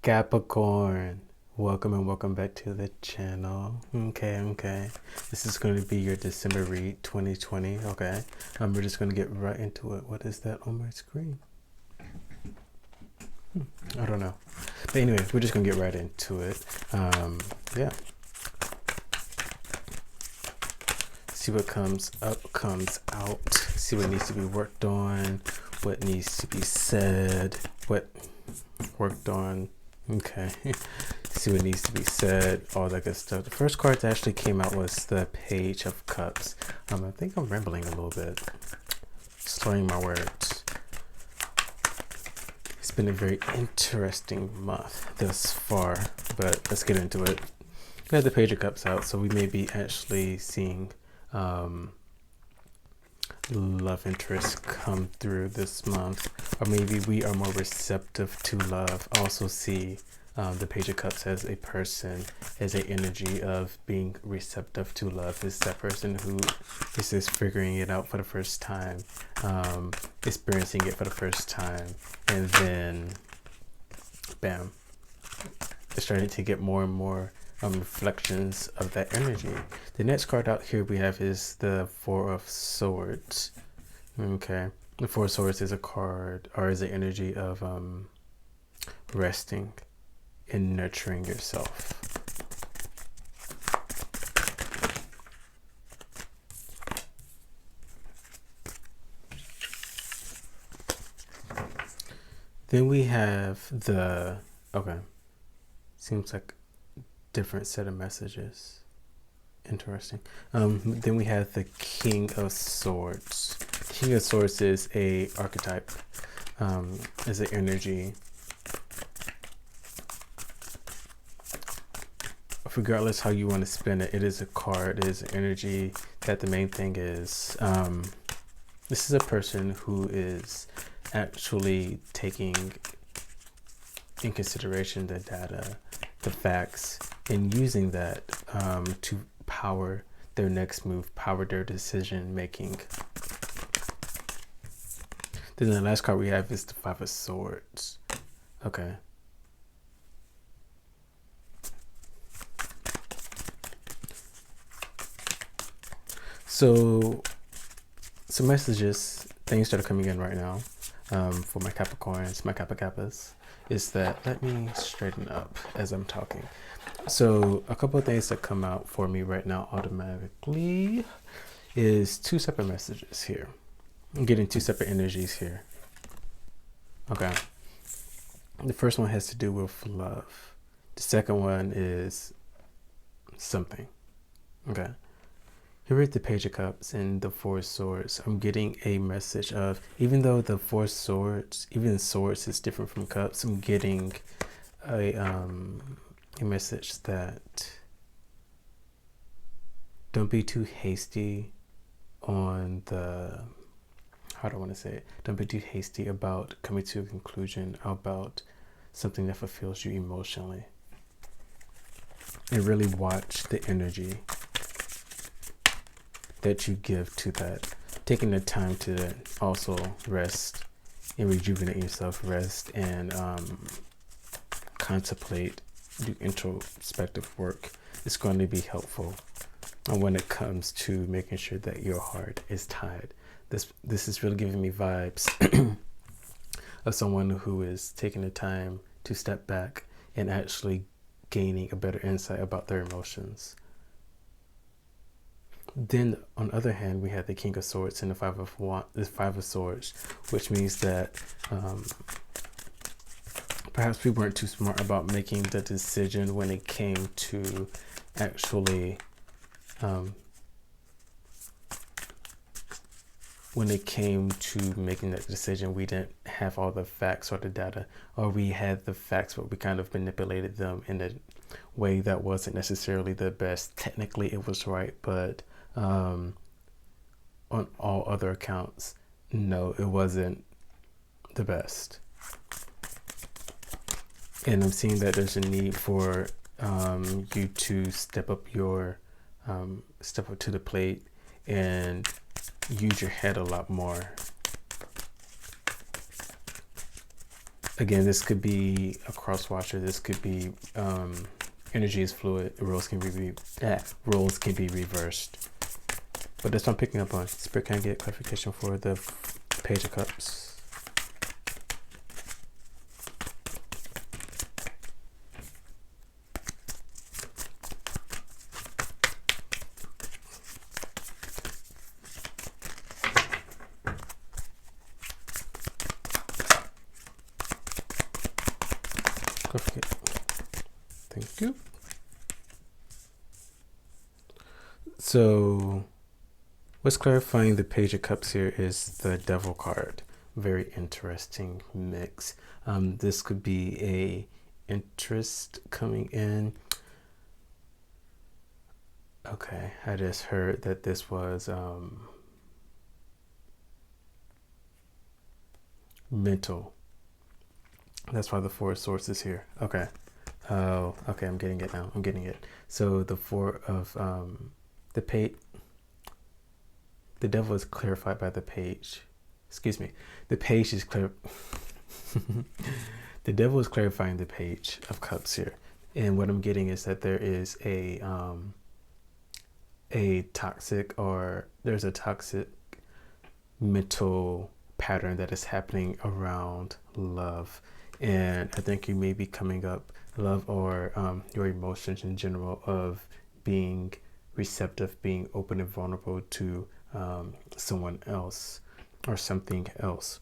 Capricorn, welcome and welcome back to the channel. Okay. This is going to be your December read 2020. Okay. We're just going to get right into it. What is that on my screen? I don't know. But anyway, we're just going to get right into it. Yeah. See what comes up, comes out. See what needs to be worked on, what needs to be said, what worked on. Okay. See what needs to be said, all that good stuff. The first card that actually came out was the Page of Cups. I think I'm rambling a little bit, slurring my words. It's been a very interesting month thus far, but let's get into it. We had the Page of Cups out, so we may be actually seeing love interest come through this month, or maybe we are more receptive to love. I also see the Page of Cups as a person, as an energy of being receptive to love. Is that person who is just figuring it out for the first time, experiencing it for the first time, and then bam, it's starting to get more and more reflections of that energy. The next card out here we have is the Four of Swords. Okay, the Four of Swords is a card, or is an energy of resting and nurturing yourself. Then we have the, okay, seems like different set of messages. Interesting. Then we have the King of Swords. The King of Swords is a archetype, is an energy. Regardless how you want to spin it, it is a card, it is an energy that the main thing is, this is a person who is actually taking in consideration the data, the facts, and using that to power their next move, power their decision making. Then the last card we have is the Five of Swords. Okay. So some messages, things that are coming in right now for my Capricorns, my Kappas, is that, let me straighten up as I'm talking. So a couple of things that come out for me right now automatically is two separate messages here. I'm getting two separate energies here. Okay. The first one has to do with love. The second one is something. Okay. Here at the Page of Cups and the Four Swords, I'm getting a message of, even though the Four Swords, even swords is different from cups, I'm getting a message that don't be too hasty on the, how do I want to say it? Don't be too hasty about coming to a conclusion about something that fulfills you emotionally. And really watch the energy that you give to that, taking the time to also rest and rejuvenate yourself, rest and contemplate, do introspective work. It's going to be helpful when it comes to making sure that your heart is tied. This is really giving me vibes of someone who is taking the time to step back and actually gaining a better insight about their emotions. Then, on the other hand, we have the King of Swords and the Five of Swords, which means that perhaps we weren't too smart about making the decision when it came to actually, when it came to making that decision, we didn't have all the facts or the data, or we had the facts, but we kind of manipulated them in a way that wasn't necessarily the best. Technically, it was right, but on all other accounts, no, it wasn't the best. And I'm seeing that there's a need for you to step up to the plate and use your head a lot more. Again, this could be a cross watcher. This could be energy is fluid. Roles can be reversed. But that's what I'm picking up on. Spirit, can I get clarification for the Page of Cups? Thank you. So what's clarifying the Page of Cups here is the Devil card. Very interesting mix. This could be a interest coming in. Okay, I just heard that this was mental. That's why the Four of Swords is here. Okay. Oh, okay, I'm getting it now. I'm getting it. So the Four of the Devil is clarified by the Page. Excuse me. The Page is clear. The Devil is clarifying the Page of Cups here. And what I'm getting is that there is a toxic, or there's a toxic mental pattern that is happening around love. And I think you may be coming up love, or your emotions in general, of being receptive, being open and vulnerable to someone else or something else.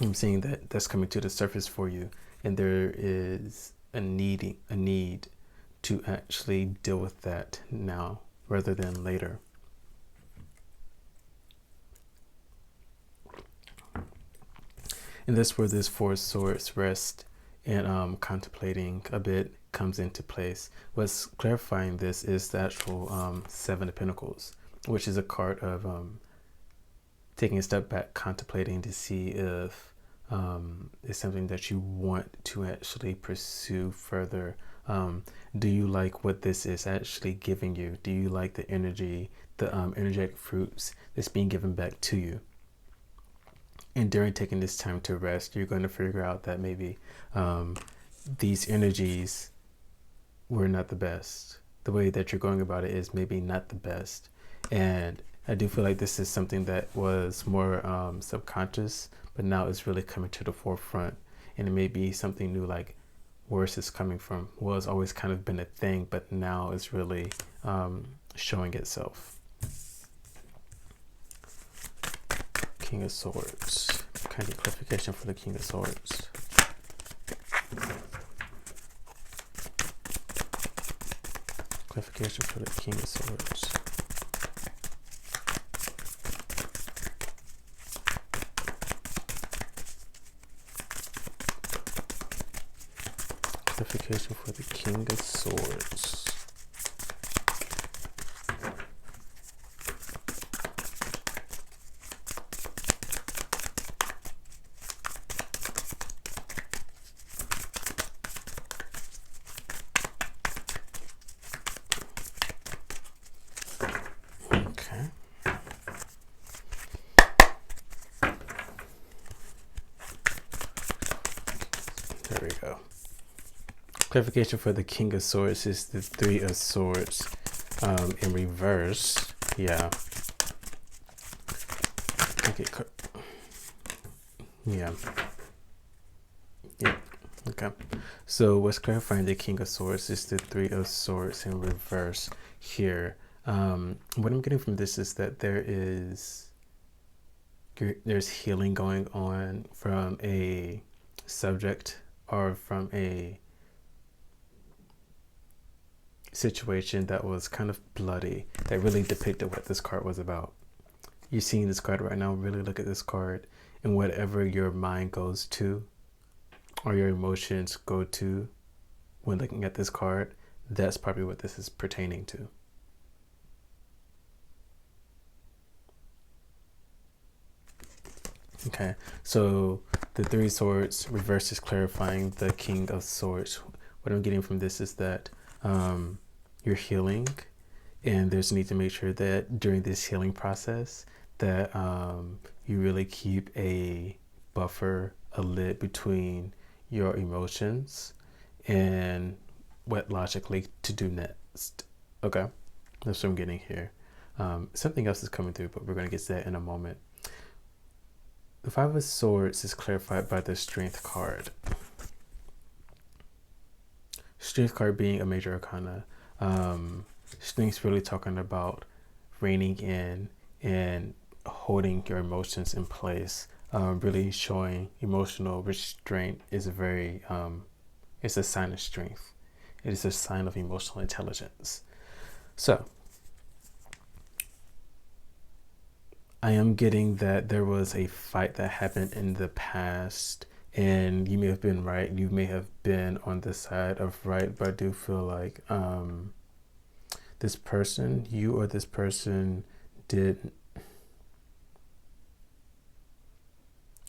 I'm seeing that that's coming to the surface for you, and there is a need to actually deal with that now rather than later. And that's where this Four of Swords rest and contemplating a bit comes into place. What's clarifying this is the actual Seven of Pentacles, which is a card of taking a step back, contemplating to see if it's something that you want to actually pursue further. Do you like what this is actually giving you? Do you like the energy, the energetic fruits that's being given back to you? And during taking this time to rest, you're going to figure out that maybe these energies were not the best. The way that you're going about it is maybe not the best. And I do feel like this is something that was more subconscious, but now it's really coming to the forefront. And it may be something new, like where is this coming from? Well, it's always kind of been a thing, but now it's really showing itself. King of Swords. Kind of clarification for the King of Swords. Clarification for the King of Swords. Clarification for the King of Swords. There we go. Clarification for the King of Swords is the Three of Swords in reverse. Yeah. Okay. Yeah. Yeah. Okay. So what's clarifying the King of Swords is the Three of Swords in reverse here. What I'm getting from this is that there's healing going on from a subject or from a situation that was kind of bloody, that really depicted what this card was about. You're seeing this card right now. Really look at this card, and whatever your mind goes to or your emotions go to when looking at this card, that's probably what this is pertaining to. Okay, so the Three Swords reverse is clarifying the King of Swords. What I'm getting from this is that you're healing, and there's a need to make sure that during this healing process that you really keep a buffer a lid between your emotions and what logically to do next. Okay, that's what I'm getting here. Something else is coming through, but we're going to get to that in a moment. The Five of Swords is clarified by the Strength card. Strength card being a major arcana. Strength's really talking about reining in and holding your emotions in place. Really showing emotional restraint is it's a sign of strength. It is a sign of emotional intelligence. So, I am getting that there was a fight that happened in the past, and you may have been right. You may have been on the side of right, but I do feel like you or this person did.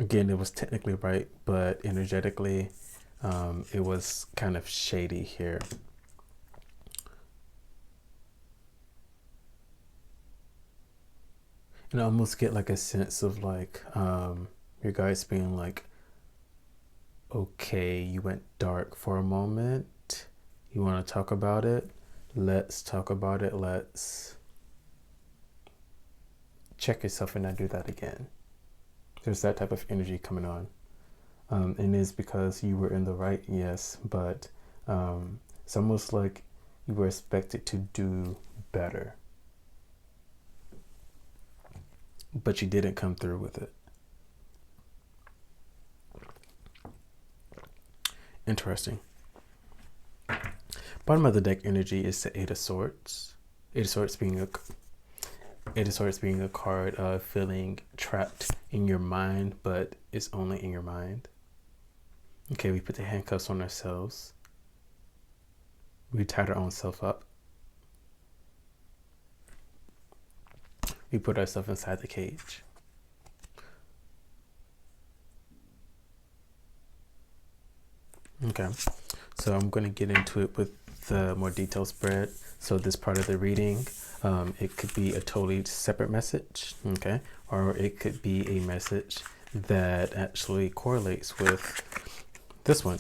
Again, it was technically right, but energetically, it was kind of shady here. And I almost get like a sense of like your guys being like, okay, you went dark for a moment. You want to talk about it? Let's talk about it. Let's check yourself and not do that again. There's that type of energy coming on. And it's because you were in the right, yes, but it's almost like you were expected to do better. But you didn't come through with it. Interesting. Bottom of the deck energy is the Eight of Swords. Eight of Swords being a card of feeling trapped in your mind, but it's only in your mind. Okay, we put the handcuffs on ourselves. We tied our own self up. We put ourselves inside the cage. Okay, so I'm going to get into it with the more detailed spread. So this part of the reading, it could be a totally separate message, okay? Or it could be a message that actually correlates with this one.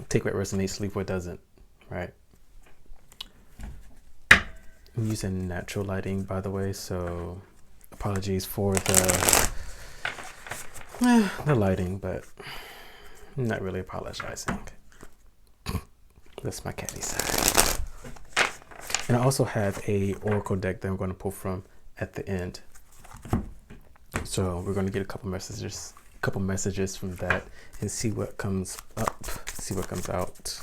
Take what resonates, leave what doesn't, right? I'm using natural lighting, by the way, so apologies for the lighting, but I'm not really apologizing. That's my catty side. And I also have a oracle deck that I'm going to pull from at the end. So we're going to get a couple messages from that and see what comes up, see what comes out.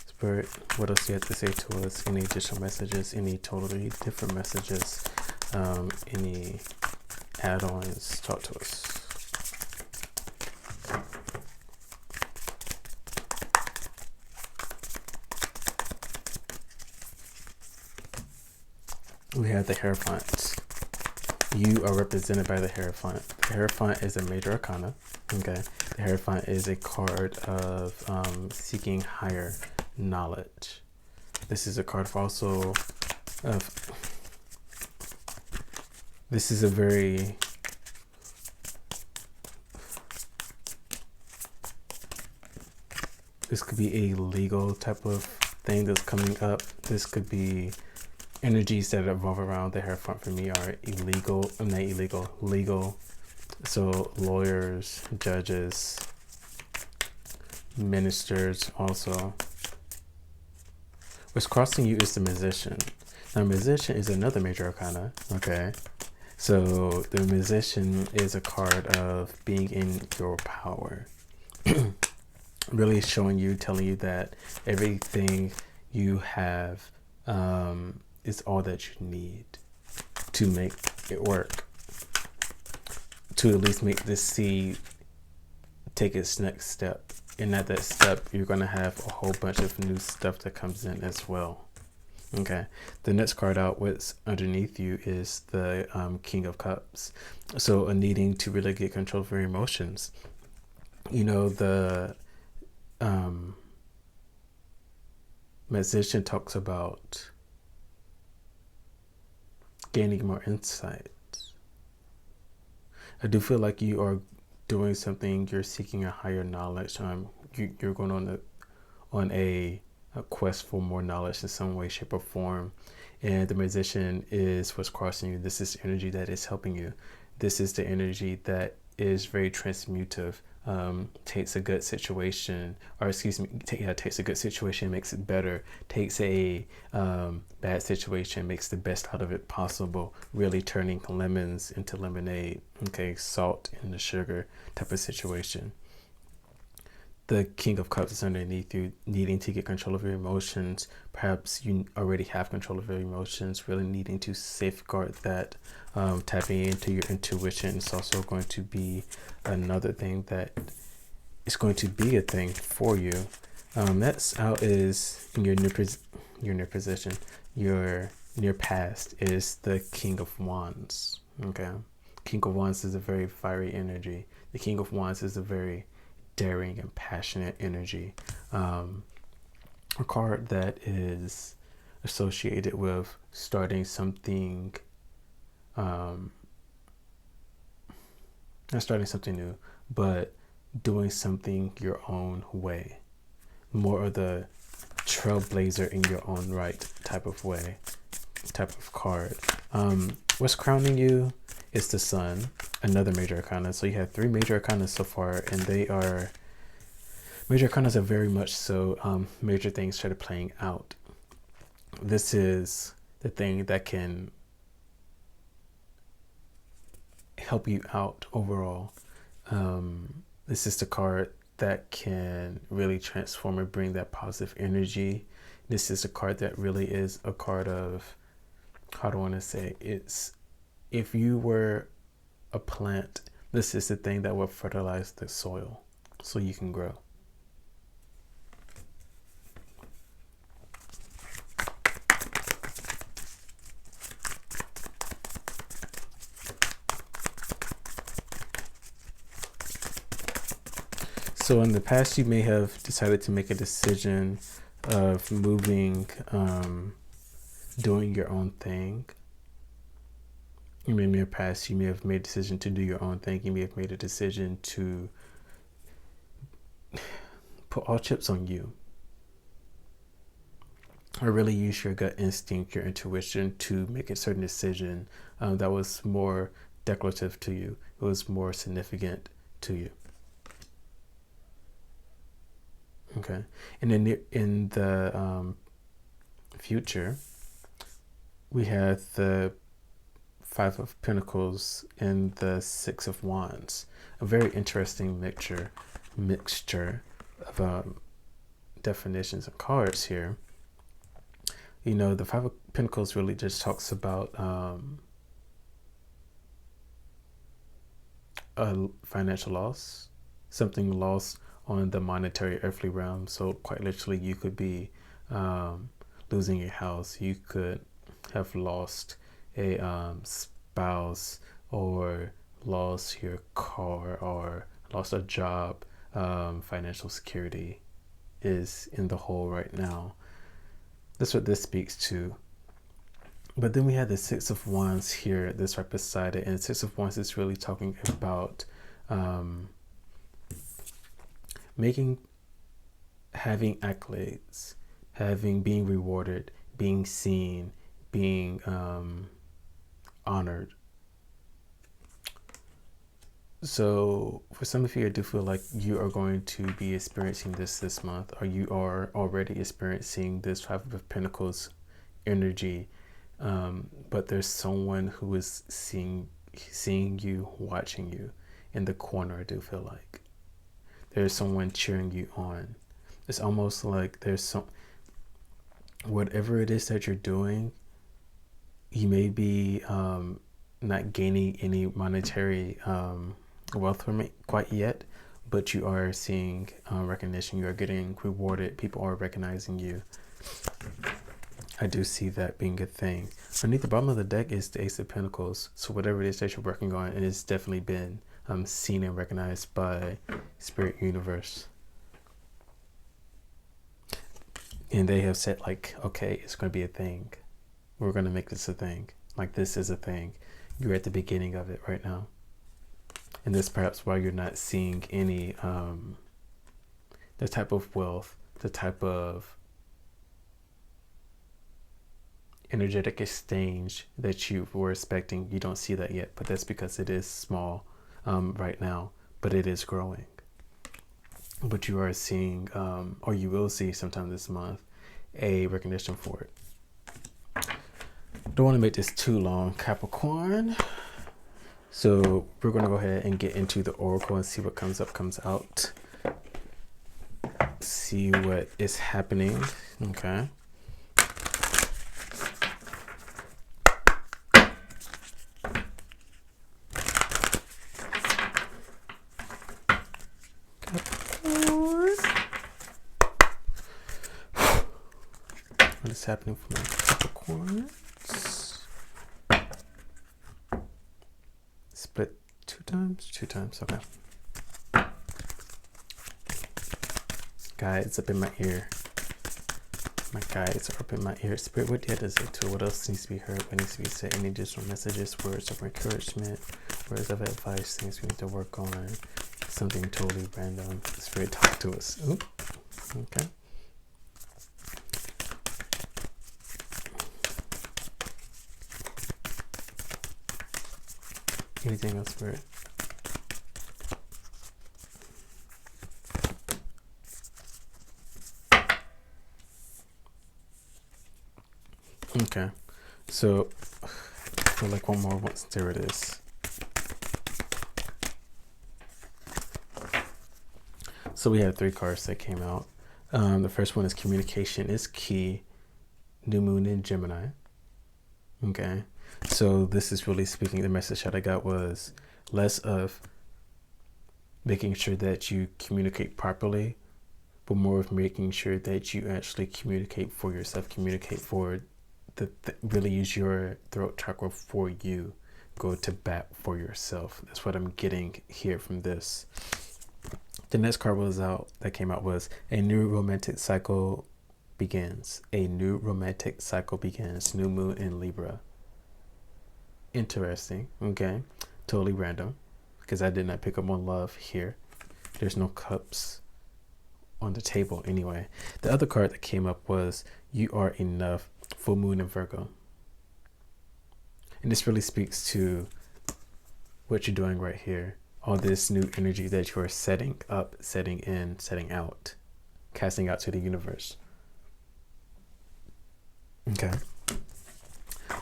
Spirit, what else do you have to say to us? Any additional messages? Any totally different messages? Any add-ons? Talk to us. We have the Hierophant. You are represented by the Hierophant. The Hierophant is a major arcana. Okay. The Hierophant is a card of seeking higher knowledge. This is a card also of this is a very this could be a legal type of thing that's coming up. This could be energies that revolve around the Hierophant for me are illegal, not illegal, legal. So lawyers, judges, ministers also. What's crossing you is the Musician. Now, Musician is another major arcana, okay? So the Musician is a card of being in your power. Really showing you, telling you that everything you have is all that you need to make it work, to at least make this seed take its next step. And at that step, you're going to have a whole bunch of new stuff that comes in as well. Okay, the next card out, what's underneath you, is the King of Cups. So a needing to really get control of your emotions. You know, the Musician talks about gaining more insight. I do feel like you are doing something. You're seeking a higher knowledge. You're going on a quest for more knowledge in some way, shape, or form. And the Magician is what's crossing you. This is energy that is helping you. This is the energy that is very transmutive. Takes a good situation, or excuse me, takes a good situation, makes it better. Takes a bad situation, makes the best out of it possible. Really turning lemons into lemonade. Okay, salt into sugar type of situation. The King of Cups is underneath you, needing to get control of your emotions. Perhaps you already have control of your emotions, really needing to safeguard that. Tapping into your intuition is also going to be another thing that is going to be a thing for you. That's out is in your near position. Your near past is the King of Wands. Okay, King of Wands is a very fiery energy. The King of Wands is a very daring and passionate energy. A card that is associated with starting something, not starting something new, but doing something your own way. More of the trailblazer in your own right type of way, type of card. What's crowning you is the Sun, another major arcana. So you have 3 major arcana so far, and they are major arcanas are very much so major things started playing out. This is the thing that can help you out overall. This is the card that can really transform and bring that positive energy. This is a card that really is a card of, how do I want to say, it's, if you were a plant, this is the thing that will fertilize the soil so you can grow. So in the past, you may have decided to make a decision of moving, doing your own thing. In your past, you may have made a decision to do your own thing. You may have made a decision to put all chips on you, or really use your gut instinct, your intuition to make a certain decision that was more declarative to you. It was more significant to you. Okay, and then in the future, we have the 5 of Pentacles and the 6 of Wands. A very interesting mixture of definitions and cards here. You know, the 5 of Pentacles really just talks about a financial loss, something lost on the monetary earthly realm. So quite literally, you could be losing your house. You could have lost a spouse, or lost your car, or lost a job. Financial security is in the hole right now. That's what this speaks to. But then we have the 6 of Wands here, this right beside it, and the 6 of Wands is really talking about having accolades, being rewarded, being seen, being honored. So for some of you, I do feel like you are going to be experiencing this month, or you are already experiencing this 5 of Pentacles energy. But there's someone who is seeing you, watching you in the corner. I do feel like there's someone cheering you on. It's almost like there's whatever it is that you're doing, you may be not gaining any monetary wealth from it quite yet, but you are seeing recognition. You are getting rewarded. People are recognizing you. I do see that being a thing. Underneath the bottom of the deck is the Ace of Pentacles. So whatever it is that you're working on, it has definitely been seen and recognized by Spirit Universe. And they have said, like, okay, it's going to be a thing. We're going to make this a thing. Like, this is a thing. You're at the beginning of it right now. And this perhaps why you're not seeing any the type of wealth, the type of energetic exchange that you were expecting. You don't see that yet, but that's because it is small right now, but it is growing. But you are seeing, or you will see sometime this month, a recognition for it. Don't want to make this too long, Capricorn. So we're going to go ahead and get into the oracle and see what comes up, comes out. See what is happening. Okay. What is happening for my Capricorn? Split two times, okay. Guides up in my ear. My guides are up in my ear. Spirit, what yet is it too? What else needs to be heard? What needs to be said? Any additional messages, words of encouragement, words of advice, things we need to work on. Something totally random. Spirit, talk to us. Oop. Okay. Anything else, Spirit? Okay, so I feel like one more once. There it is. So we have 3 cards that came out. The first one is communication is key. New moon in Gemini. Okay, so this is really speaking. The message that I got was less of making sure that you communicate properly, but more of making sure that you actually communicate for yourself, communicate for really use your throat chakra for you. Go to bat for yourself. That's what I'm getting here from this. The next card that came out was a new romantic cycle begins. A new romantic cycle begins. New moon in Libra. Interesting. Okay. Totally random because I did not pick up on love here. There's no cups on the table anyway. The other card that came up was you are enough. Full moon in Virgo. And this really speaks to what you're doing right here. All this new energy that you are setting up, setting in, setting out, casting out to the universe. Okay.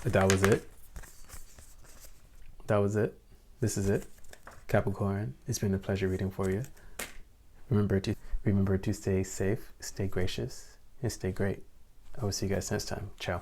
But that was it. That was it. This is it. Capricorn, it's been a pleasure reading for you. Remember to stay safe, stay gracious, and stay great. I will see you guys next time. Ciao.